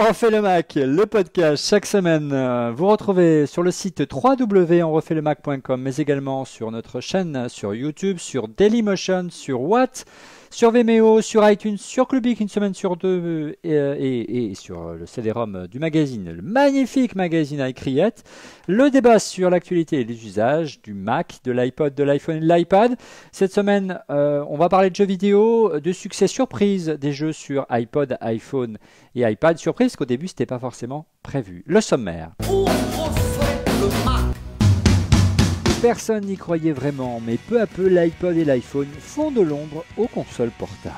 On refait le Mac, le podcast chaque semaine. Vous retrouvez sur le site www.onrefaitlemacom, mais également sur notre chaîne sur YouTube, sur Dailymotion, sur Watt, sur Vimeo, sur iTunes, sur Clubic une semaine sur deux et sur le CD-ROM du magazine, le magnifique magazine iCreate. Le débat sur l'actualité et les usages du Mac, de l'iPod, de l'iPhone et de l'iPad. Cette semaine, on va parler de jeux vidéo, de succès surprise des jeux sur iPod, iPhone et iPad. Surprise qu'au début, c'était pas forcément prévu. Le sommaire. Personne n'y croyait vraiment, mais peu à peu, l'iPod et l'iPhone font de l'ombre aux consoles portables.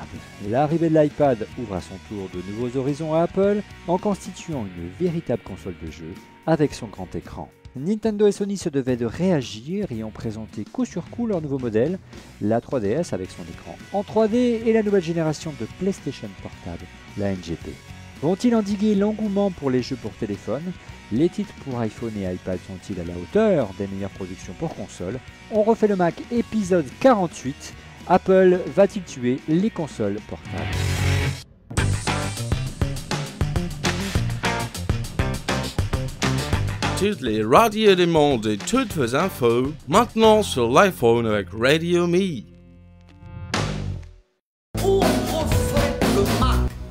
L'arrivée de l'iPad ouvre à son tour de nouveaux horizons à Apple en constituant une véritable console de jeu avec son grand écran. Nintendo et Sony se devaient de réagir et ont présenté coup sur coup leur nouveau modèle, la 3DS avec son écran en 3D et la nouvelle génération de PlayStation portable, la NGP. Vont-ils endiguer l'engouement pour les jeux pour téléphone? Les titres pour iPhone et iPad sont-ils à la hauteur des meilleures productions pour console? On refait le Mac épisode 48. Apple va-t-il tuer les consoles portables? Toutes les radios du monde et toutes vos infos, maintenant sur l'iPhone avec Radio Me.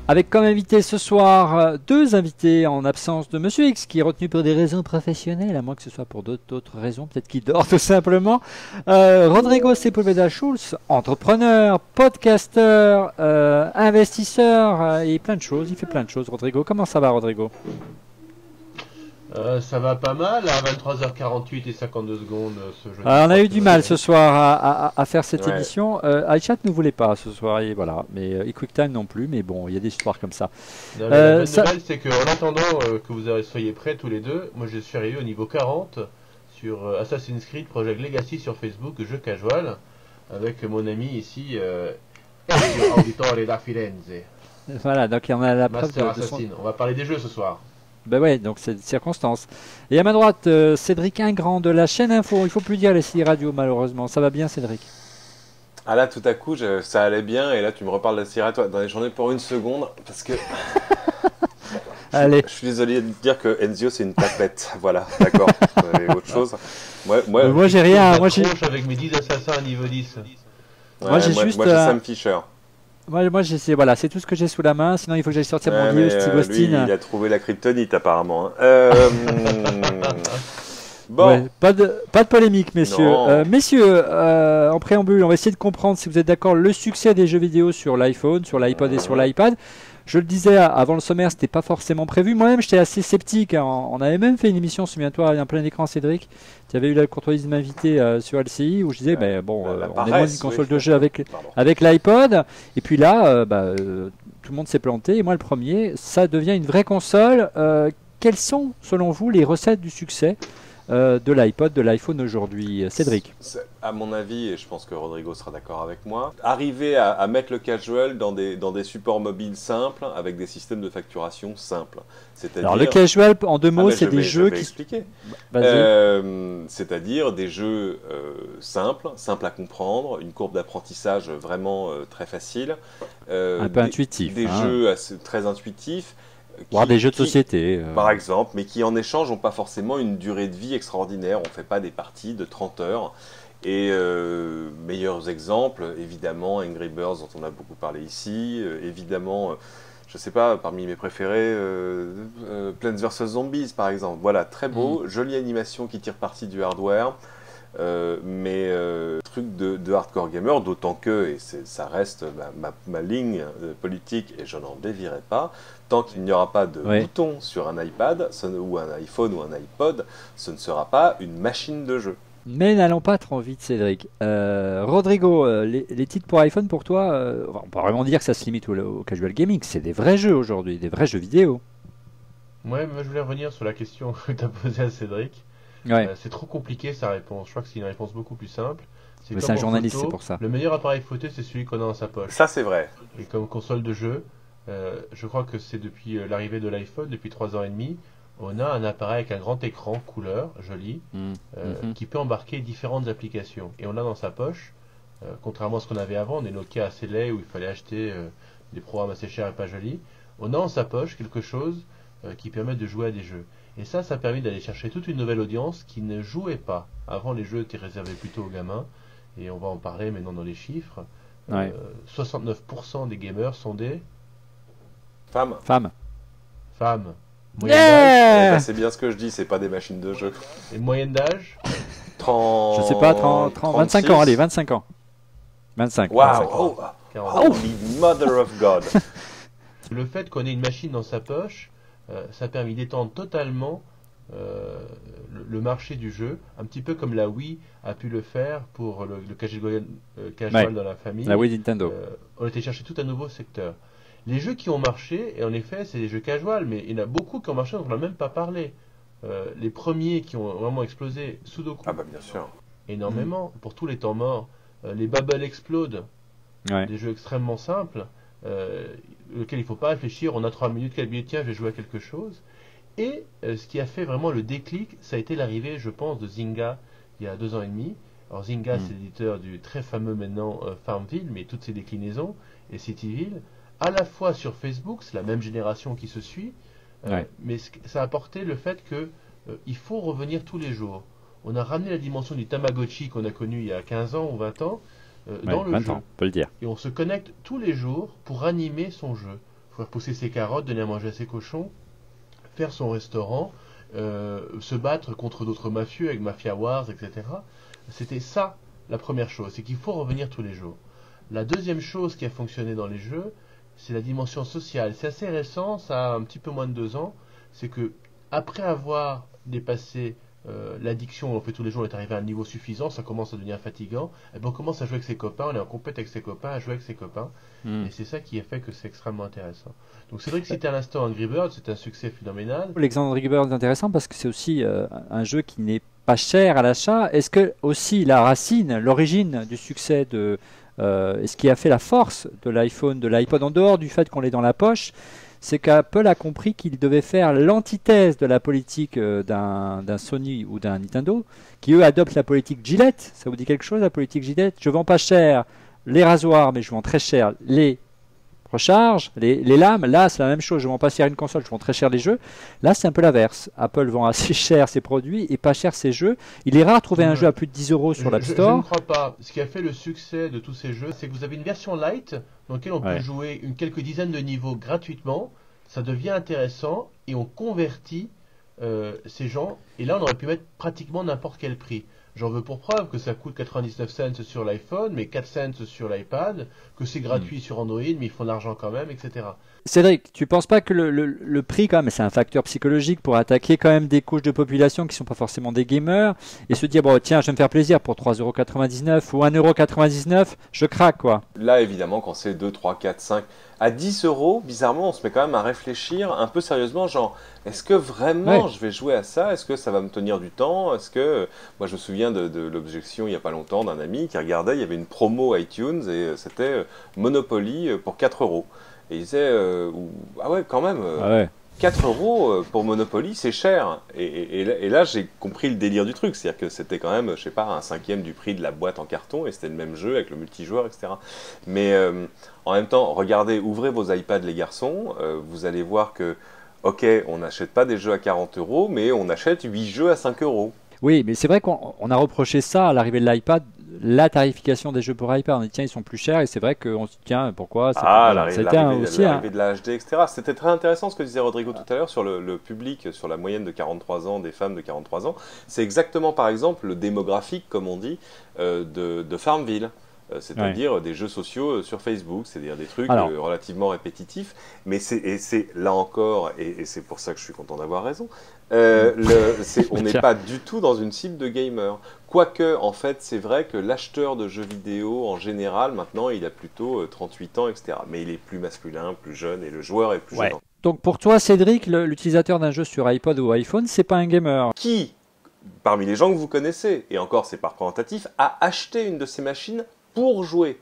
Avec comme invité ce soir deux invités en absence de Monsieur X qui est retenu pour des raisons professionnelles, à moins que ce soit pour d'autres raisons, peut-être qu'il dort tout simplement. Rodrigo Sepulveda-Schultz, entrepreneur, podcasteur, investisseur et plein de choses. Il fait plein de choses. Rodrigo, comment ça va, Rodrigo? Ça va pas mal, à 23h48 et 52 secondes ce jeudi. On a eu du mal ce soir à faire cette émission. iChat ne voulait pas ce soir, et voilà. Mais QuickTime non plus, mais bon, il y a des histoires comme ça. Non, la bonne nouvelle, c'est qu'en attendant que vous soyez prêts tous les deux, moi je suis arrivé au niveau 40 sur Assassin's Creed Project Legacy sur Facebook, jeu casual, avec mon ami ici, Ezio Auditore da Firenze. Voilà, donc on a la preuve Master de son... Assassin. On va parler des jeux ce soir. Ben ouais, donc c'est des circonstances. Et à ma droite, Cédric Ingrand de la chaîne Info. Il faut plus dire les CI Radio malheureusement. Ça va bien, Cédric? Ah là, tout à coup, ça allait bien et là, tu me reparles de la CI Radio. J'en ai pour une seconde parce que... Allez. Je suis désolé de dire que Enzio, c'est une tapette. Voilà, d'accord. Autre chose. Moi j'ai rien. Moi j'ai avec mes 10 assassins à niveau 10. Ouais, moi j'ai juste... Moi, j'ai Sam Fisher. Moi voilà, c'est tout ce que j'ai sous la main. Sinon, il faut que j'aille sortir mon vieux Steve Austin. Lui, il a trouvé la kryptonite apparemment. Hein. Bon. Ouais, pas de polémique, messieurs. Messieurs, en préambule, on va essayer de comprendre si vous êtes d'accord le succès des jeux vidéo sur l'iPhone, sur l'iPod et sur l'iPad. Je le disais avant le sommaire, c'était pas forcément prévu. Moi-même, j'étais assez sceptique. Hein. On avait même fait une émission, souviens-toi, un plein écran, Cédric. Tu avais eu la courtoisie de m'inviter sur LCI où je disais, on est moins une console de jeu avec l'iPod. Et puis là, tout le monde s'est planté. Et moi, le premier, ça devient une vraie console. Quelles sont, selon vous, les recettes du succès de l'iPod, de l'iPhone aujourd'hui, Cédric? À mon avis, et je pense que Rodrigo sera d'accord avec moi, arriver à mettre le casual dans des supports mobiles simples avec des systèmes de facturation simples. Alors le casual, en deux mots, c'est des jeux qui... expliquer. C'est-à-dire des jeux simples à comprendre, une courbe d'apprentissage vraiment très facile. Un peu intuitif. Des jeux très intuitifs. Voire des jeux de société. Par exemple, mais qui en échange n'ont pas forcément une durée de vie extraordinaire. On ne fait pas des parties de 30 heures. Et meilleurs exemples, évidemment, Angry Birds dont on a beaucoup parlé ici. Évidemment, je ne sais pas, parmi mes préférés, Plants vs Zombies par exemple. Voilà, très beau, jolie animation qui tire parti du hardware. Mais truc de hardcore gamer, d'autant que, et ça reste ma ligne politique et je n'en dévierai pas, tant qu'il n'y aura pas de bouton sur un iPad ou un iPhone ou un iPod, ce ne sera pas une machine de jeu. Mais n'allons pas trop vite, Cédric. Rodrigo, les titres pour iPhone, pour toi, on peut vraiment dire que ça se limite au casual gaming. C'est des vrais jeux aujourd'hui, des vrais jeux vidéo. Ouais, mais je voulais revenir sur la question que tu as posée à Cédric. Ouais. C'est trop compliqué sa réponse. Je crois que c'est une réponse beaucoup plus simple. C'est un journaliste, c'est pour ça. Le meilleur appareil photo, c'est celui qu'on a dans sa poche. Ça, c'est vrai. Et comme console de jeu, je crois que c'est depuis l'arrivée de l'iPhone, depuis 3 ans et demi, on a un appareil avec un grand écran couleur, joli, qui peut embarquer différentes applications. Et on a dans sa poche, contrairement à ce qu'on avait avant, des Nokia assez laids où il fallait acheter des programmes assez chers et pas jolis, on a dans sa poche quelque chose qui permettent de jouer à des jeux. Et ça a permis d'aller chercher toute une nouvelle audience qui ne jouait pas. Avant, les jeux étaient réservés plutôt aux gamins, et on va en parler maintenant dans les chiffres. 69% des gamers sont des femmes. Moyenne d'âge, Ben, c'est bien ce que je dis, c'est pas des machines de jeu. et moyenne d'âge 30... Je sais pas, 25 ans, allez, 25 ans. 25. Waouh! 40. Holy Mother of God! Le fait qu'on ait une machine dans sa poche, ça a permis d'étendre totalement le marché du jeu, un petit peu comme la Wii a pu le faire pour le casual dans la famille. La Wii Nintendo. On a été chercher tout un nouveau secteur. Les jeux qui ont marché, et en effet, c'est des jeux casual, mais il y en a beaucoup qui ont marché dont on n'a même pas parlé. Les premiers qui ont vraiment explosé, Sudoku, Ah bah bien sûr. énormément, pour tous les temps morts. Les Bubble Explode, Ouais. des jeux extrêmement simples, auxquels il ne faut pas réfléchir, on a 3 minutes, quel billet, tiens, je vais jouer à quelque chose. Et ce qui a fait vraiment le déclic, ça a été l'arrivée, je pense, de Zynga il y a 2 ans et demi. Alors Zynga, c'est l'éditeur du très fameux maintenant Farmville, mais toutes ses déclinaisons, et Cityville, à la fois sur Facebook, c'est la même génération qui se suit, mais ça a apporté le fait que il faut revenir tous les jours. On a ramené la dimension du Tamagotchi qu'on a connu il y a 15 ans ou 20 ans dans le 20 jeu. ans, on peut le dire. Et on se connecte tous les jours pour animer son jeu. Faire pousser ses carottes, donner à manger à ses cochons, faire son restaurant, se battre contre d'autres mafieux avec Mafia Wars, etc. C'était ça la première chose, c'est qu'il faut revenir tous les jours. La deuxième chose qui a fonctionné dans les jeux, c'est la dimension sociale. C'est assez récent, ça a un petit peu moins de 2 ans. C'est que après avoir dépassé l'addiction, on fait tous les jours, on est arrivé à un niveau suffisant, ça commence à devenir fatigant, et ben on commence à jouer avec ses copains, on est en compète avec ses copains, à jouer avec ses copains, et c'est ça qui a fait que c'est extrêmement intéressant. Donc c'est vrai que c'était à l'instant Angry Birds, c'est un succès phénoménal. L'exemple d'Angry Birds est intéressant parce que c'est aussi un jeu qui n'est pas cher à l'achat. Est-ce que aussi la racine, l'origine du succès de et ce qui a fait la force de l'iPhone, de l'iPod, en dehors du fait qu'on l'ait dans la poche, c'est qu'Apple a compris qu'il devait faire l'antithèse de la politique d'un Sony ou d'un Nintendo, qui eux adoptent la politique Gillette. Ça vous dit quelque chose, la politique Gillette? Je vends pas cher les rasoirs, mais je vends très cher les recharges, les lames. Là, c'est la même chose. Je vends pas cher une console, je vends très cher les jeux. Là, c'est un peu l'inverse. Apple vend assez cher ses produits et pas cher ses jeux. Il est rare de trouver un jeu à plus de 10 euros sur l'App Store. Je ne crois pas. Ce qui a fait le succès de tous ces jeux, c'est que vous avez une version light dans laquelle on peut jouer quelques dizaines de niveaux gratuitement. Ça devient intéressant et on convertit ces gens. Et là, on aurait pu mettre pratiquement n'importe quel prix. J'en veux pour preuve que ça coûte 99 cents sur l'iPhone, mais 4 cents sur l'iPad, que c'est gratuit sur Android, mais ils font de l'argent quand même, etc. Cédric, tu penses pas que le prix, quand même, c'est un facteur psychologique pour attaquer quand même des couches de population qui sont pas forcément des gamers et se dire, bon, tiens, je vais me faire plaisir pour 3,99 € ou 1,99 €, je craque, quoi. Là, évidemment, quand c'est 2, 3, 4, 5, à 10 €, bizarrement, on se met quand même à réfléchir un peu sérieusement, genre, est-ce que vraiment je vais jouer à ça? Est-ce que ça va me tenir du temps? Est-ce que... Moi, je me souviens de l'objection il n'y a pas longtemps d'un ami qui regardait, il y avait une promo iTunes et c'était Monopoly pour 4 €. Et il disait, ah ouais, quand même, 4 € pour Monopoly, c'est cher. Et là, j'ai compris le délire du truc. C'est-à-dire que c'était quand même, je sais pas, un cinquième du prix de la boîte en carton, et c'était le même jeu avec le multijoueur, etc. Mais en même temps, regardez, ouvrez vos iPads, les garçons, vous allez voir que, ok, on n'achète pas des jeux à 40 €, mais on achète 8 jeux à 5 €. Oui, mais c'est vrai qu'on a reproché ça à l'arrivée de l'iPad, la tarification des jeux pour iPad. On dit tiens, ils sont plus chers, et c'est vrai qu'on se dit tiens, pourquoi? L'arrivée de la HD, etc. C'était très intéressant ce que disait Rodrigo tout à l'heure sur le public, sur la moyenne de 43 ans, des femmes de 43 ans. C'est exactement, par exemple, le démographique, comme on dit, de Farmville. C'est-à-dire des jeux sociaux sur Facebook, c'est-à-dire des trucs relativement répétitifs, mais c'est là encore, et c'est pour ça que je suis content d'avoir raison, on n'est pas du tout dans une cible de gamer. Quoique, en fait, c'est vrai que l'acheteur de jeux vidéo, en général, maintenant, il a plutôt 38 ans, etc. Mais il est plus masculin, plus jeune, et le joueur est plus jeune. Donc pour toi, Cédric, l'utilisateur d'un jeu sur iPod ou iPhone, c'est pas un gamer. Qui, parmi les gens que vous connaissez, et encore c'est par représentatif, a acheté une de ces machines pour jouer.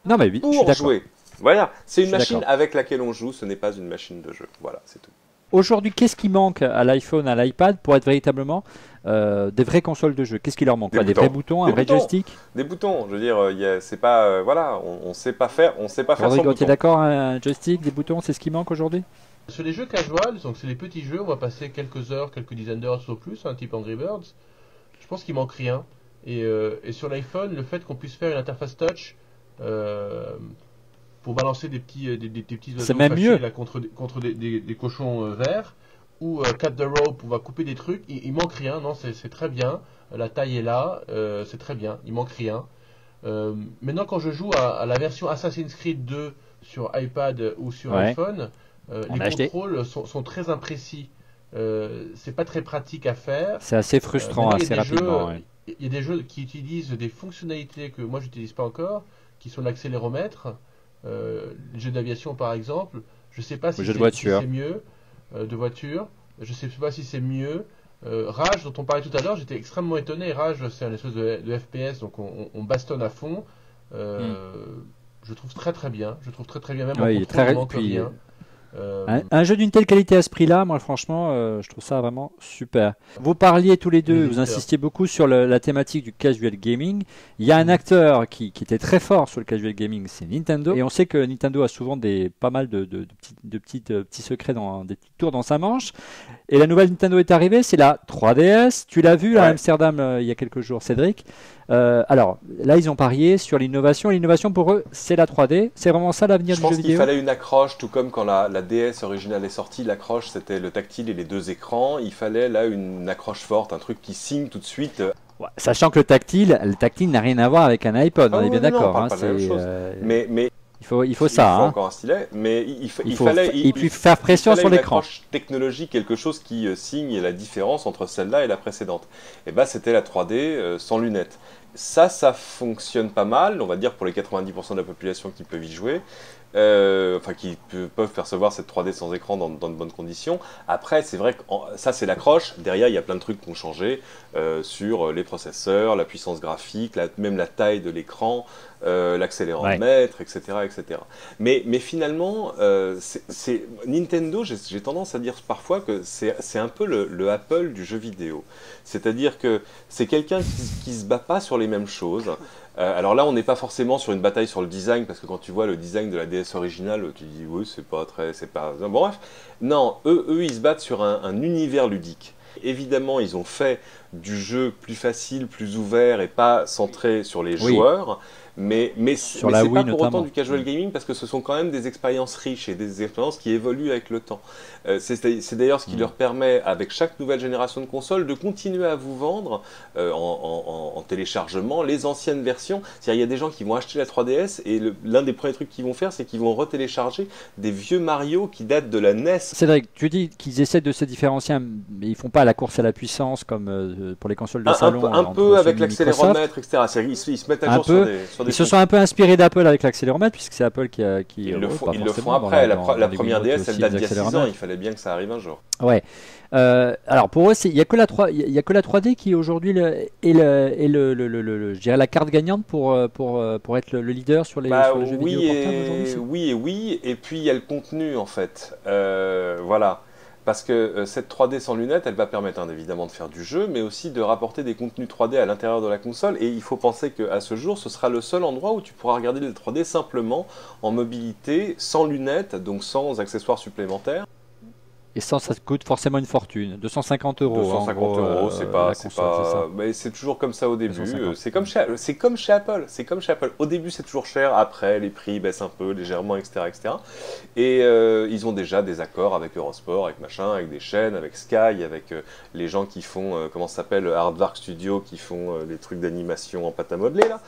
Non mais oui, pour jouer. Voilà, c'est une machine avec laquelle on joue, ce n'est pas une machine de jeu. Voilà, c'est tout. Aujourd'hui, qu'est-ce qui manque à l'iPhone, à l'iPad pour être véritablement des vraies consoles de jeu? Qu'est-ce qui leur manque? Des vrais boutons, un vrai joystick? Des boutons, je veux dire, c'est pas, voilà, on sait pas faire, on sait pas faire sans Rodrigo, boutons. tu es d'accord, un joystick, des boutons, c'est ce qui manque aujourd'hui? Sur les jeux casual, donc c'est les petits jeux, on va passer quelques heures, quelques dizaines d'heures au plus, un type Angry Birds. Je pense qu'il manque rien. Et sur l'iPhone, le fait qu'on puisse faire une interface touch pour balancer des petits oiseaux mieux là, contre des cochons verts, ou cut the rope, on va couper des trucs, il manque rien, non, c'est très bien. La taille est là, c'est très bien, il manque rien. Maintenant, quand je joue à la version Assassin's Creed 2 sur iPad ou sur iPhone, les contrôles sont très imprécis. C'est pas très pratique à faire. C'est assez frustrant assez rapidement. Il y a des jeux qui utilisent des fonctionnalités que moi j'utilise pas encore, qui sont l'accéléromètre. Les jeux d'aviation par exemple, je sais pas si c'est mieux. De voiture, je sais pas si c'est mieux. Rage, dont on parlait tout à l'heure, j'étais extrêmement étonné. Rage, c'est un espèce de FPS, donc on bastonne à fond. Je trouve très très bien. Je trouve très très bien, même en contrôle, il manque rien. Un jeu d'une telle qualité à ce prix-là, moi franchement, je trouve ça vraiment super. Vous parliez tous les deux, vous insistiez beaucoup sur la thématique du casual gaming. Il y a un acteur qui était très fort sur le casual gaming, c'est Nintendo. Et on sait que Nintendo a souvent pas mal de petits secrets, des petits tours dans sa manche. Et la nouvelle Nintendo est arrivée, c'est la 3DS. Tu l'as vu à Amsterdam il y a quelques jours, Cédric. Alors là, ils ont parié sur l'innovation. L'innovation pour eux, c'est la 3D. C'est vraiment ça l'avenir du jeu vidéo. Je pense qu'il fallait une accroche, tout comme quand la DS originale est sortie, l'accroche c'était le tactile et les deux écrans. Il fallait là une accroche forte, un truc qui signe tout de suite. Ouais, sachant que le tactile n'a rien à voir avec un iPod, on est bien d'accord. Hein, mais il faut ça. Hein. Encore un stylet, mais il fallait. Et puis faire pression sur l'écran. Une accroche technologique, quelque chose qui signe la différence entre celle-là et la précédente. Et bah c'était la 3D sans lunettes. Ça fonctionne pas mal, on va dire pour les 90% de la population qui peuvent y jouer. Qui peuvent percevoir cette 3D sans écran dans de bonnes conditions. Après, c'est vrai que ça, c'est l'accroche. Derrière, il y a plein de trucs qui ont changé sur les processeurs, la puissance graphique, même la taille de l'écran, l'accéléromètre, etc., etc. Mais finalement, Nintendo, j'ai tendance à dire parfois que c'est un peu le Apple du jeu vidéo. C'est-à-dire que c'est quelqu'un qui se bat pas sur les mêmes choses. Alors là, on n'est pas forcément sur une bataille sur le design, parce que quand tu vois le design de la DS originale, tu dis oui, c'est pas. Bon, bref. Non, eux, ils se battent sur un univers ludique. Évidemment, ils ont fait du jeu plus facile, plus ouvert et pas centré sur les joueurs. Mais c'est pas pour autant du casual gaming, parce que ce sont quand même des expériences riches et des expériences qui évoluent avec le temps. C'est d'ailleurs ce qui leur permet, avec chaque nouvelle génération de consoles, de continuer à vous vendre en téléchargement les anciennes versions. C'est-à-dire, il y a des gens qui vont acheter la 3DS et l'un des premiers trucs qu'ils vont faire, c'est qu'ils vont retélécharger des vieux Mario qui datent de la NES. Cédric, tu dis qu'ils essaient de se différencier, mais ils font pas la course à la puissance comme pour les consoles de salon. Un peu avec l'accéléromètre, etc. Ils se mettent à jour sur des Ils se sont un peu inspirés d'Apple avec l'accéléromètre, puisque c'est Apple qui ils le font après. La première DS, elle date d'il y a 6 ans. Il fallait bien que ça arrive un jour. Ouais. Alors pour eux, il n'y a que la 3D qui aujourd'hui je dirais la carte gagnante pour être le leader sur les jeux vidéo portables aujourd'hui. Oui. Et puis il y a le contenu en fait. Voilà. Parce que cette 3D sans lunettes, elle va permettre évidemment de faire du jeu, mais aussi de rapporter des contenus 3D à l'intérieur de la console. Et il faut penser qu'à ce jour, ce sera le seul endroit où tu pourras regarder les 3D simplement en mobilité, sans lunettes, donc sans accessoires supplémentaires. Et ça coûte forcément une fortune, 250 €. 250 €, c'est pas. Mais c'est toujours comme ça au début. C'est comme chez Apple. Au début, c'est toujours cher. Après, les prix baissent un peu légèrement, etc., etc. Et ils ont déjà des accords avec Eurosport, avec machin, avec des chaînes, avec Sky, avec les gens qui font comment ça s'appelle, Aardvark Studio, qui font les trucs d'animation en pâte à modeler là.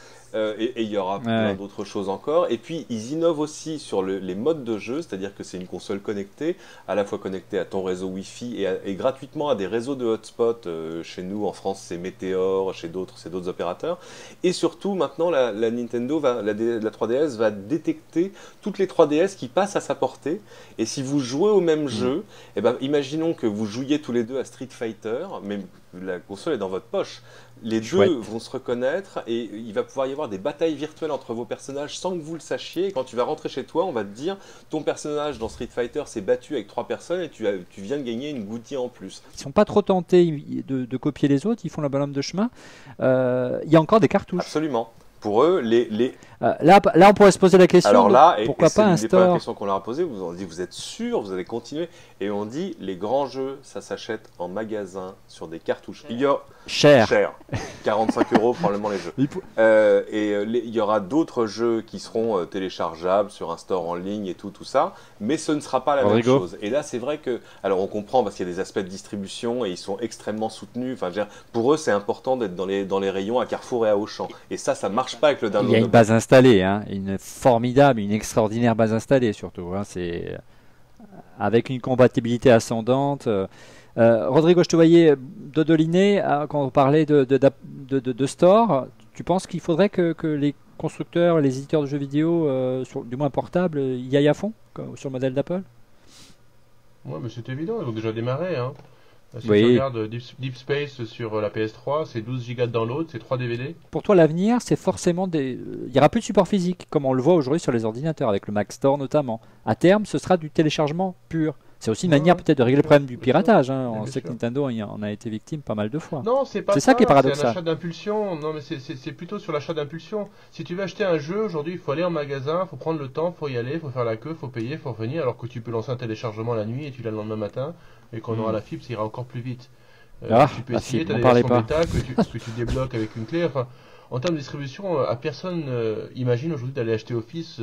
Et il y aura plein d'autres choses encore. Et puis, ils innovent aussi sur les modes de jeu, c'est-à-dire que c'est une console connectée, à la fois connectée à ton réseau Wi-Fi et gratuitement à des réseaux de hotspot. Chez nous, en France, c'est Meteor, chez d'autres, c'est d'autres opérateurs. Et surtout, maintenant, la Nintendo, la 3DS va détecter toutes les 3DS qui passent à sa portée. Et si vous jouez au même jeu, imaginons que vous jouiez tous les deux à Street Fighter, mais la console est dans votre poche. Les deux vont se reconnaître et il va pouvoir y avoir des batailles virtuelles entre vos personnages sans que vous le sachiez. Et quand tu vas rentrer chez toi, on va te dire ton personnage dans Street Fighter s'est battu avec 3 personnes et tu viens de gagner une goutille en plus. Ils sont pas trop tentés de copier les autres, ils font la bonhomme de chemin. Il y a encore des cartouches. Absolument. pour eux, là, on pourrait se poser la question, alors là, pourquoi pas un c'est pas la store? question qu'on leur a posée, vous dit vous êtes sûr, vous allez continuer, et on dit les grands jeux, ça s'achète en magasin sur des cartouches. Il y a Cher. 45 € probablement les jeux. Il y aura d'autres jeux qui seront téléchargeables sur un store en ligne et tout ça, mais ce ne sera pas la même chose. Et là, c'est vrai que, alors on comprend parce qu'il y a des aspects de distribution et ils sont extrêmement soutenus. Enfin, pour eux, c'est important d'être dans les rayons à Carrefour et à Auchan. Et ça marche pas avec le download. Il y a une base installée, hein, une formidable, une extraordinaire base installée surtout. Hein, c'est avec une compatibilité ascendante. Rodrigo, je te voyais dodoliner quand on parlait de store. Tu penses qu'il faudrait que les constructeurs, les éditeurs de jeux vidéo, du moins portables, y aillent à fond sur le modèle d'Apple? Ouais, mais c'est évident, ils ont déjà démarré. Hein. Si Oui. tu regardes Deep Space sur la PS3, c'est 12 Go de download, c'est 3 DVD. Pour toi, l'avenir, c'est forcément il n'y aura plus de support physique, comme on le voit aujourd'hui sur les ordinateurs, avec le Mac Store notamment. À terme, ce sera du téléchargement pur. C'est aussi une manière peut-être de régler le problème du piratage. Hein. On sait que Nintendo en a été victime pas mal de fois. Non, c'est pas ça qui est paradoxal. C'est un achat d'impulsion. Non, mais c'est plutôt sur l'achat d'impulsion. Si tu veux acheter un jeu, aujourd'hui, il faut aller en magasin, il faut prendre le temps, il faut y aller, il faut faire la queue, il faut payer, il faut revenir, alors que tu peux lancer un téléchargement la nuit et tu l'as le lendemain matin, et qu'on aura la fibre, ça ira encore plus vite. Tu peux essayer, tu as des versions bêta que tu débloques avec une clé. Enfin, en termes de distribution, à personne imagine aujourd'hui d'aller acheter Office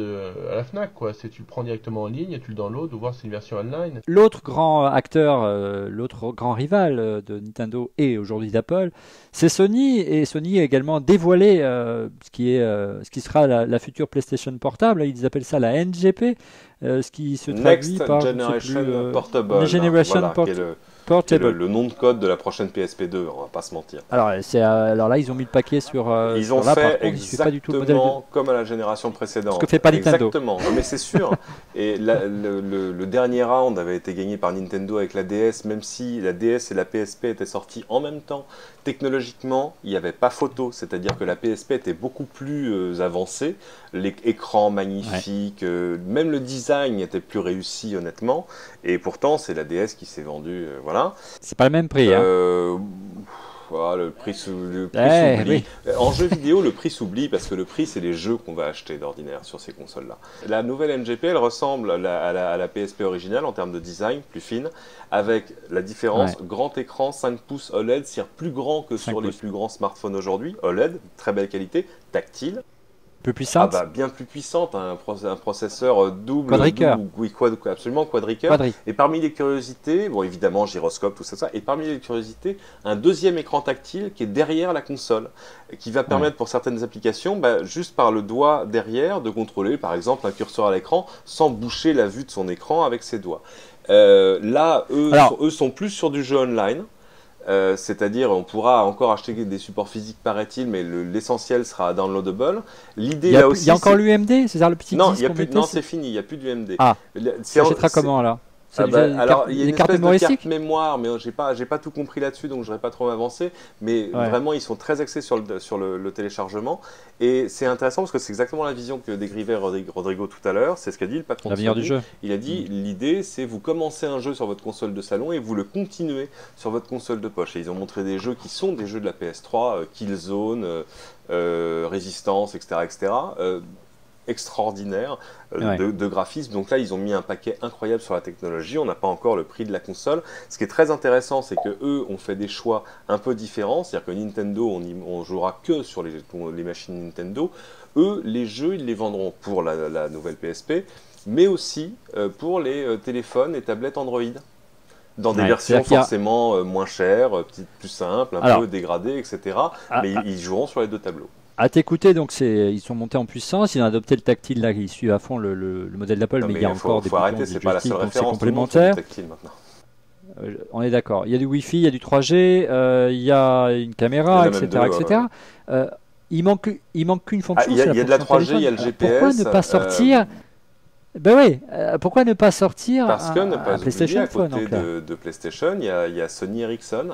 à la Fnac, quoi. Tu le prends directement en ligne, tu le downloads ou voir si c'est une version online. L'autre grand acteur, l'autre grand rival de Nintendo et aujourd'hui d'Apple, c'est Sony. Et Sony a également dévoilé ce qui sera la future PlayStation portable. Ils appellent ça la NGP, ce qui se traduit Next par Generation Portable. Generation Portable. Le nom de code de la prochaine PSP2, on va pas se mentir. Alors là, ils ont mis le paquet sur. Ils ont là, fait pas du tout le modèle comme à la génération précédente. Ce que fait pas Nintendo. Exactement, non, mais c'est sûr. Et le dernier round avait été gagné par Nintendo avec la DS, même si la DS et la PSP étaient sorties en même temps. Technologiquement, il n'y avait pas photo, c'est-à-dire que la PSP était beaucoup plus avancée, l'écran magnifique, même le design était plus réussi honnêtement, et pourtant c'est la DS qui s'est vendue, voilà. C'est pas le même prix. Le prix s'oublie. Oui. En jeu vidéo, le prix s'oublie parce que le prix, c'est les jeux qu'on va acheter d'ordinaire sur ces consoles-là. La nouvelle NGP, elle ressemble à la PSP originale en termes de design, plus fine, avec la différence, grand écran, 5 pouces OLED, c'est-à-dire plus grand que sur les plus grands smartphones aujourd'hui, OLED, très belle qualité, tactile. Plus puissante, bien plus puissante, un processeur double, quadricœur. Absolument quadricœur. Et parmi les curiosités, bon évidemment gyroscope, tout ça, et parmi les curiosités, un deuxième écran tactile qui est derrière la console, qui va permettre pour certaines applications, juste par le doigt derrière, de contrôler par exemple un curseur à l'écran sans boucher la vue de son écran avec ses doigts. Là, eux sont plus sur du jeu online. C'est-à-dire on pourra encore acheter des supports physiques paraît-il, mais l'essentiel sera downloadable. L'idée là aussi, il y a encore l'UMD, c'est-à-dire le petit disque. Non, c'est fini, il n'y a plus d'UMD. Tu achèteras comment là? Alors il y a une espèce de carte mémoire, mais j'ai pas tout compris là-dessus, donc je n'aurais pas trop avancé. Mais vraiment, ils sont très axés sur le téléchargement. Et c'est intéressant parce que c'est exactement la vision que décrivait Rodrigo tout à l'heure. C'est ce qu'a dit le patron de l'avenir du jeu. Il a dit l'idée, c'est vous commencez un jeu sur votre console de salon et vous le continuez sur votre console de poche. Et ils ont montré des jeux qui sont des jeux de la PS3, Killzone, Resistance, etc. Extraordinaire de graphisme. Donc là, ils ont mis un paquet incroyable sur la technologie. On n'a pas encore le prix de la console. Ce qui est très intéressant, c'est que eux ont fait des choix un peu différents. C'est-à-dire que Nintendo, on jouera que sur les machines Nintendo. Eux, les jeux, ils les vendront pour la nouvelle PSP, mais aussi pour les téléphones et tablettes Android. Dans des versions forcément moins chères, plus simples, un peu dégradées, etc. Mais ils joueront sur les deux tableaux. À t'écouter, donc ils sont montés en puissance, ils ont adopté le tactile là, ils suivent à fond le modèle d'Apple, mais il y a encore des boutons, arrêter, c'est pas la seule référence, complémentaires. Tactile maintenant. On est d'accord. Il y a du Wi-Fi, il y a du 3G, il y y a une caméra, etc. Il manque qu'une fonction. Il y a de la 3G, il y a le GPS. Pourquoi ne pas sortir pourquoi ne pas sortir parce que ne pas PlayStation oublier, à côté de PlayStation, il y a Sony Ericsson,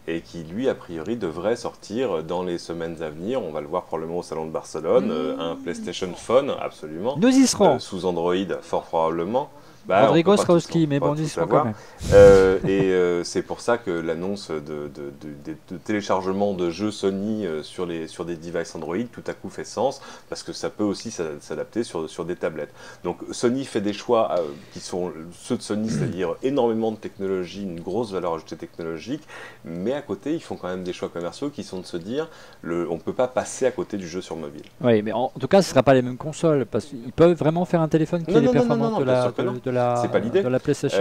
et qui lui a priori devrait sortir dans les semaines à venir. On va le voir probablement au salon de Barcelone, un PlayStation Phone, absolument. Nous y serons. Sous Android, fort probablement. Bah, Rodrigo on peut pas sera au tous- ski, on mais peut bon, pas tous dis-moi l'avoir. quand même. C'est pour ça que l'annonce de téléchargement de jeux Sony sur des devices Android tout à coup fait sens, parce que ça peut aussi s'adapter sur des tablettes. Donc Sony fait des choix qui sont ceux de Sony, c'est-à-dire énormément de technologie, une grosse valeur ajoutée technologique, mais à côté ils font quand même des choix commerciaux qui sont de se dire on ne peut pas passer à côté du jeu sur mobile. Oui, mais en tout cas, ce ne sera pas les mêmes consoles, parce qu'ils peuvent vraiment faire un téléphone qui Non, est les non, non, performances non, de bien la, sûr que non. de C'est pas l'idée. la PlayStation.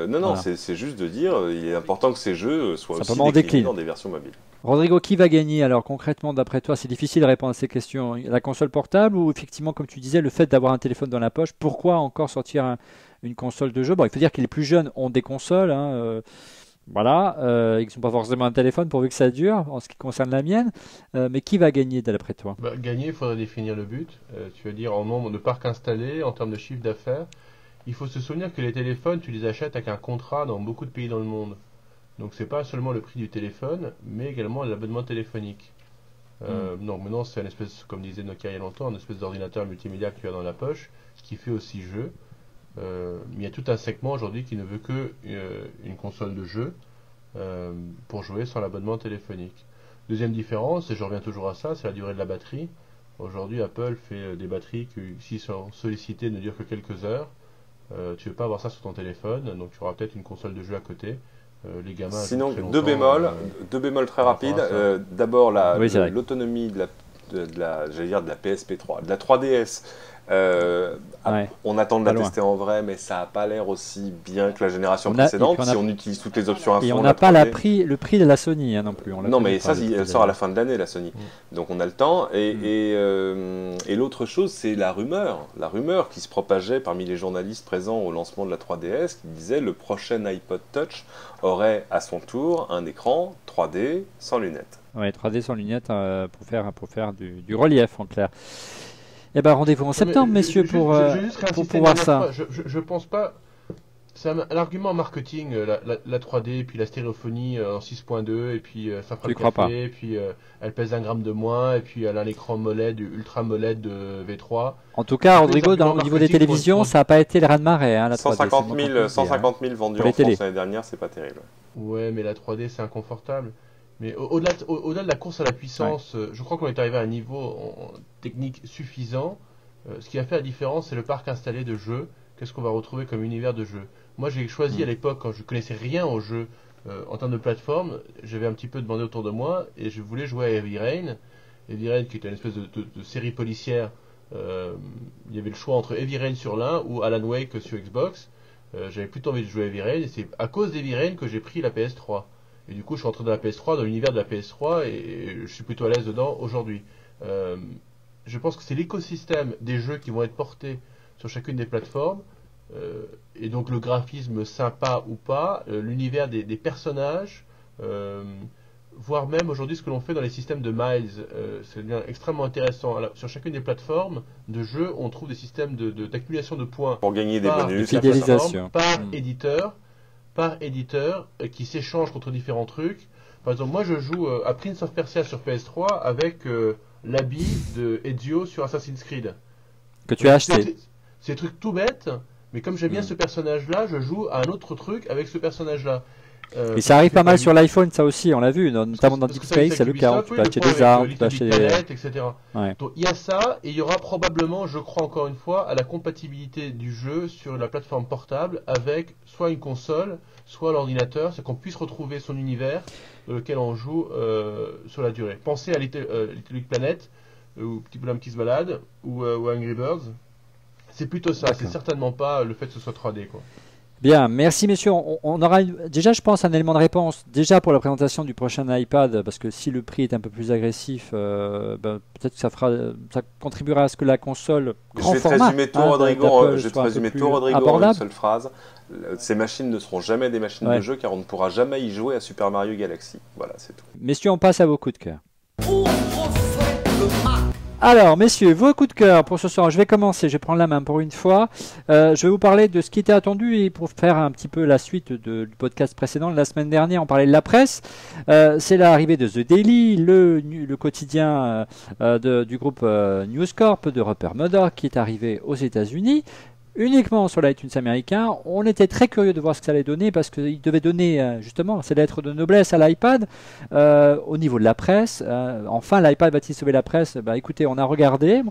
Non, Voilà. c'est juste de dire il est important que ces jeux soient Simplement en aussi déclinés décline. dans des versions mobiles. Rodrigo, qui va gagner alors concrètement d'après toi? C'est difficile de répondre à ces questions. La console portable ou effectivement, comme tu disais, le fait d'avoir un téléphone dans la poche? Pourquoi encore sortir une console de jeu? Bon, il faut dire que les plus jeunes ont des consoles, hein, voilà, ils ne sont pas forcément un téléphone pourvu que ça dure, en ce qui concerne la mienne. Mais qui va gagner d'après toi? Gagner, il faudrait définir le but. Tu vas dire en nombre de parcs installés, en termes de chiffre d'affaires. Il faut se souvenir que les téléphones, tu les achètes avec un contrat dans beaucoup de pays dans le monde. Donc c'est pas seulement le prix du téléphone, mais également l'abonnement téléphonique. Donc maintenant c'est une espèce, comme disait Nokia il y a longtemps, une espèce d'ordinateur multimédia que tu as dans la poche, qui fait aussi jeu. Mais il y a tout un segment aujourd'hui qui ne veut que une console de jeu pour jouer sans l'abonnement téléphonique. Deuxième différence, et je reviens toujours à ça, c'est la durée de la batterie. Aujourd'hui Apple fait des batteries qui, s'ils sont sollicités, ne durent que quelques heures. Tu ne veux pas avoir ça sur ton téléphone, donc tu auras peut-être une console de jeu à côté. Les gamins Sinon, jouent très deux longtemps, bémols très par rapport rapides. à ça. D'abord, Oui, c'est vrai. l'autonomie de la PSP3, de la 3DS. Ouais. On attend de Pas la loin. tester en vrai, mais ça n'a pas l'air aussi bien que la génération Et précédente. puis Si on utilise toutes les options à Et fond, on la n'a pas 3D. le prix de la Sony non plus. On l'a Non, connu mais pas, ça, le prix elle de sort à la fin de l'année, la Sony. Donc on a le temps. Et l'autre chose, c'est la rumeur. La rumeur qui se propageait parmi les journalistes présents au lancement de la 3DS, qui disait le prochain iPod Touch aurait à son tour un écran 3D sans lunettes. Ouais, 3D sans lunettes pour faire du relief en clair. Eh ben rendez-vous en septembre, messieurs, pour voir ça. Je pense pas. C'est un argument marketing, la 3D, puis la stéréophonie en 6.2, et puis ça fera Tu le crois pas? café, et puis elle pèse 1 gramme de moins, et puis elle a un écran MOLED, Ultra MOLED de V3. En tout cas, Tous les Rodrigo, arguments au niveau des marketing télévisions, pour- ça n'a pas été le raz-de-marée, hein, la 3D. 150 c'est 000, moi qu'on 150 000 vendus Pour les en France télés. l'année dernière, c'est pas terrible. Ouais, mais la 3D c'est inconfortable. Mais au-delà de la course à la puissance, je crois qu'on est arrivé à un niveau technique suffisant. Ce qui a fait la différence, c'est le parc installé de jeux. Qu'est-ce qu'on va retrouver comme univers de jeux? Moi, j'ai choisi à l'époque, quand je connaissais rien aux jeux en termes de plateforme, j'avais un petit peu demandé autour de moi et je voulais jouer à Heavy Rain. Heavy Rain, qui était une espèce de série policière. Il y avait le choix entre Heavy Rain sur l'un ou Alan Wake sur Xbox. J'avais plutôt envie de jouer à Heavy Rain et c'est à cause d'Heavy Rain que j'ai pris la PS3. Et du coup, je suis rentré dans la PS3, dans l'univers de la PS3 et je suis plutôt à l'aise dedans aujourd'hui. Je pense que c'est l'écosystème des jeux qui vont être portés sur chacune des plateformes, et donc le graphisme sympa ou pas, l'univers des personnages, voire même aujourd'hui ce que l'on fait dans les systèmes de miles, c'est bien extrêmement intéressant. Alors, sur chacune des plateformes de jeux, on trouve des systèmes d'accumulation de points Pour gagner des par bonus. la fidélisation. plateforme, par éditeur, qui s'échangent contre différents trucs. Par exemple, moi je joue à Prince of Persia sur PS3 avec l'habit de Ezio sur Assassin's Creed. Que tu as acheté. C'est des trucs tout bêtes, mais comme j'aime bien ce personnage-là, je joue à un autre truc avec ce personnage-là. Et ça arrive pas mal du- sur l'iPhone, ça aussi, on l'a vu, notamment dans parce Deep que ça, Space, c'est le cas. Ubisoft, Tu oui, peux le acheter point des avec, armes, tu Little peux Big acheter des. Planet, etc. Ouais. Donc il y a ça, et il y aura probablement, je crois encore une fois, à la compatibilité du jeu sur la plateforme portable avec soit une console, soit l'ordinateur, c'est qu'on puisse retrouver son univers dans lequel on joue sur la durée. Pensez à Little Big Planet, ou Petit Bonhomme qui se balade, ou Angry Birds. C'est plutôt ça, c'est D'accord. certainement pas le fait que ce soit 3D, quoi. Bien, merci messieurs. On aura déjà, je pense, un élément de réponse déjà pour la présentation du prochain iPad, parce que si le prix est un peu plus agressif, peut-être que ça contribuera à ce que la console grand Je vais te format, résumer tout, hein, Rodrigo, d'Apple je vais te soit un peu résumer plus tout, Rodrigo, en une abordable. seule phrase. Ces machines ne seront jamais des machines Ouais. de jeu car on ne pourra jamais y jouer à Super Mario Galaxy. Voilà, c'est tout. Messieurs, on passe à vos coups de cœur. Alors, messieurs, vos coups de cœur pour ce soir. Je vais commencer, je vais prendre la main pour une fois. Je vais vous parler de ce qui était attendu et pour faire un petit peu la suite du podcast précédent. La semaine dernière, on parlait de la presse. C'est l'arrivée de The Daily, le quotidien du groupe News Corp de Rupert Murdoch qui est arrivé aux États-Unis. uniquement sur l'iTunes américain. On était très curieux de voir ce que ça allait donner parce qu'il devait donner justement ces lettres de noblesse à l'iPad au niveau de la presse. Enfin, l'iPad va-t-il sauver la presse? Écoutez, on a regardé.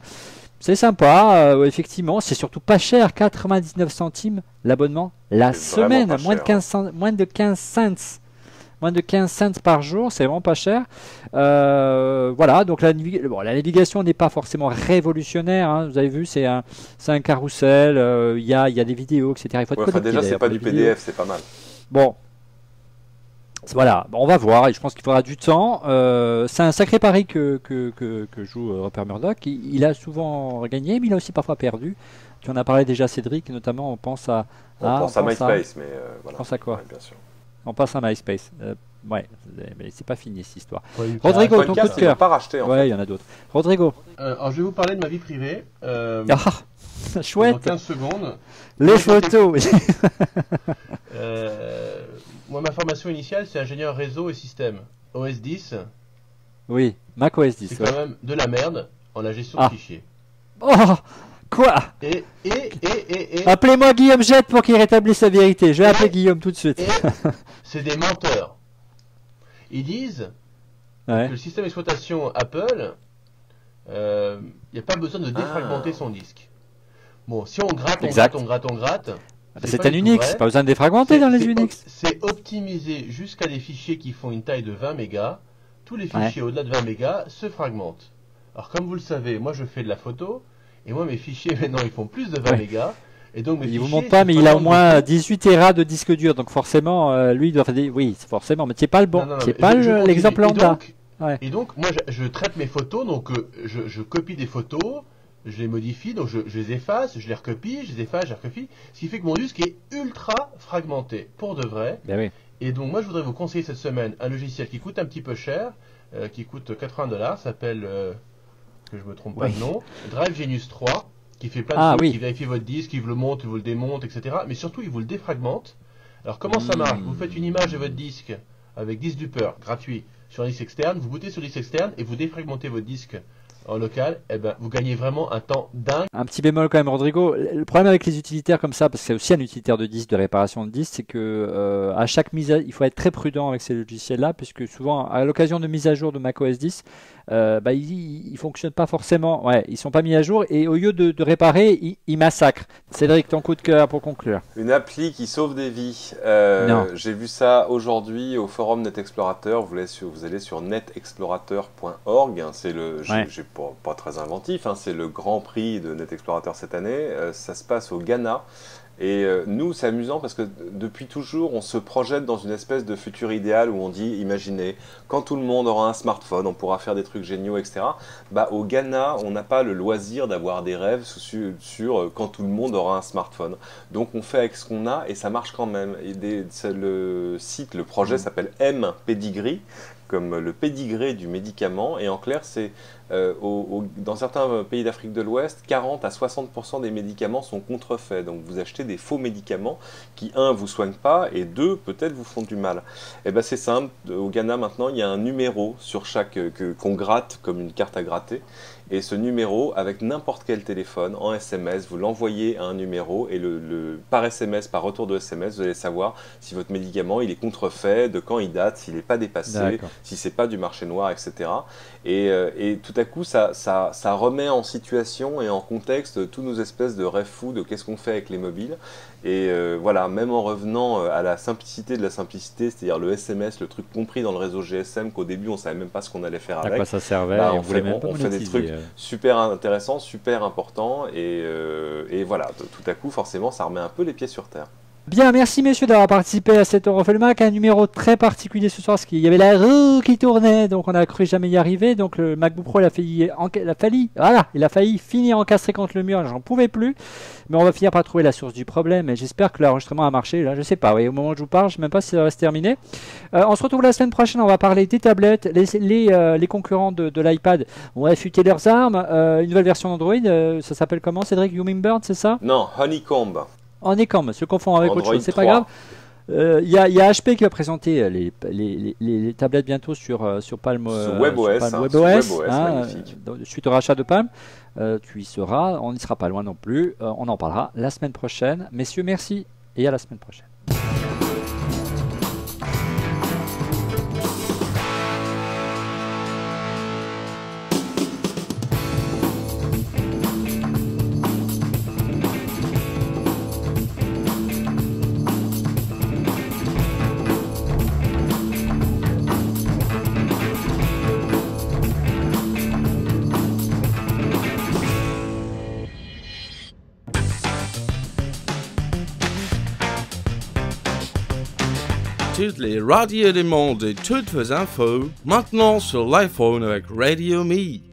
C'est sympa, effectivement. C'est surtout pas cher, 99 centimes l'abonnement la semaine, moins de 15 cents. Moins de 15 cents par jour, c'est vraiment pas cher. Voilà, donc la navigation n'est pas forcément révolutionnaire. Hein. Vous avez vu, c'est un carrousel, il y a des vidéos, etc. Il faut être déjà, c'est pas du PDF, c'est pas mal. Bon, voilà, on va voir. Et je pense qu'il faudra du temps. C'est un sacré pari que joue Rupert Murdoch. Il a souvent gagné, mais il a aussi parfois perdu. Tu en as parlé déjà, Cédric, notamment. On pense à MySpace, mais voilà. On pense à quoi? Ouais, bien sûr. On passe à MySpace. Ouais, mais c'est pas fini cette histoire. Ouais, Rodrigo, ton coup de cœur. Pas racheté, en Ouais, il y en a d'autres. Rodrigo. Alors, je vais vous parler de ma vie privée. Chouette. Dans 15 secondes. Les photos. Moi, ma formation initiale, c'est ingénieur réseau et système. OS 10. Oui, Mac OS 10. C'est quand même de la merde en la gestion de fichiers. Oh, quoi? Et Appelez-moi Guillaume Jette pour qu'il rétablisse la vérité. Je vais appeler Guillaume tout de suite. C'est des menteurs. Ils disent que le système d'exploitation Apple, il n'y a pas besoin de défragmenter son disque. Bon, si on gratte, on gratte. C'est un Unix, pas besoin de défragmenter dans les Unix. C'est optimisé jusqu'à des fichiers qui font une taille de 20 mégas. Tous les fichiers au-delà de 20 mégas se fragmentent. Alors comme vous le savez, moi je fais de la photo, et moi mes fichiers maintenant ils font plus de 20 mégas. Et donc, il vous montre pas, mais il a au moins 18 Tera de disque dur, donc forcément, lui il doit faire des... Oui, forcément, mais c'est pas le bon, c'est pas l'exemple lambda. Et donc, moi je traite mes photos, donc je copie des photos, je les modifie, donc je les efface, je les recopie, je les efface, je les recopie, ce qui fait que mon disque est ultra fragmenté, pour de vrai. Ben oui. Et donc moi je voudrais vous conseiller cette semaine un logiciel qui coûte un petit peu cher, qui coûte $80, s'appelle, que je me trompe pas de nom, Drive Genius 3, qui fait plein de choses, qui vérifie votre disque, qui vous le monte, il vous le démonte, etc. Mais surtout il vous le défragmente. Alors comment ça marche? Vous faites une image de votre disque avec disque Duper, gratuit, sur un disque externe, vous bootez sur le disque externe et vous défragmentez votre disque en local, et ben vous gagnez vraiment un temps dingue. Un petit bémol quand même, Rodrigo. Le problème avec les utilitaires comme ça, parce que c'est aussi un utilitaire de disque, de réparation de disque, c'est que à chaque il faut être très prudent avec ces logiciels-là, puisque souvent à l'occasion de mise à jour de macOS 10, ils fonctionnent pas forcément. Ouais, ils sont pas mis à jour et au lieu de réparer, ils massacrent. Cédric, ton coup de cœur pour conclure. Une appli qui sauve des vies. J'ai vu ça aujourd'hui au forum NetExplorateur. Vous allez sur netexplorateur.org. C'est le, j'ai pas très inventif. C'est le Grand Prix de NetExplorateur cette année. Ça se passe au Ghana. Et nous, c'est amusant parce que depuis toujours, on se projette dans une espèce de futur idéal où on dit, imaginez, quand tout le monde aura un smartphone, on pourra faire des trucs géniaux, etc. Au Ghana, on n'a pas le loisir d'avoir des rêves sur quand tout le monde aura un smartphone. Donc on fait avec ce qu'on a et ça marche quand même. Et le projet s'appelle M-Pedigree, comme le pédigré du médicament. Et en clair, c'est dans certains pays d'Afrique de l'Ouest, 40 à 60% des médicaments sont contrefaits. Donc vous achetez des faux médicaments qui, un, vous soignent pas, et deux, peut-être vous font du mal. Et ben c'est simple, au Ghana maintenant, il y a un numéro sur chaque qu'on gratte comme une carte à gratter. Et ce numéro, avec n'importe quel téléphone, en SMS, vous l'envoyez à un numéro et par SMS, par retour de SMS, vous allez savoir si votre médicament il est contrefait, de quand il date, s'il n'est pas dépassé, si c'est pas du marché noir, etc. Et tout à coup, ça remet en situation et en contexte tous nos espèces de rêves fous de qu'est-ce qu'on fait avec les mobiles. Et voilà, même en revenant à la simplicité de la simplicité, c'est-à-dire le SMS, le truc compris dans le réseau GSM, qu'au début on savait même pas ce qu'on allait faire avec. À quoi ça servait, on fait des trucs super intéressants, super importants, et voilà, tout à coup forcément ça remet un peu les pieds sur terre. Bien, merci messieurs d'avoir participé à cet On refait le Mac, un numéro très particulier ce soir, parce qu'il y avait la roue qui tournait, donc on a cru jamais y arriver, donc le MacBook Pro il a failli finir encastré contre le mur, j'en pouvais plus, mais on va finir par trouver la source du problème, et j'espère que l'enregistrement a marché, là je sais pas, au moment où je vous parle, je sais même pas si ça va se terminer. On se retrouve la semaine prochaine, on va parler des tablettes, les concurrents de l'iPad ont affûté leurs armes, une nouvelle version d'Android, ça s'appelle comment Cédric, Hummingbird, c'est ça? Non, Honeycomb. Honeycomb, se confond avec Android autre chose, c'est pas 3. grave. Il y a HP qui va présenter les tablettes bientôt sur Palm WebOS, sur Palm hein, WebOS, sur WebOS, magnifique. Suite au rachat de Palm. Tu y seras, on n'y sera pas loin non plus. On en parlera la semaine prochaine. Messieurs, merci et à la semaine prochaine. Toutes les radios du monde et toutes vos infos, maintenant sur l'iPhone avec Radio Me.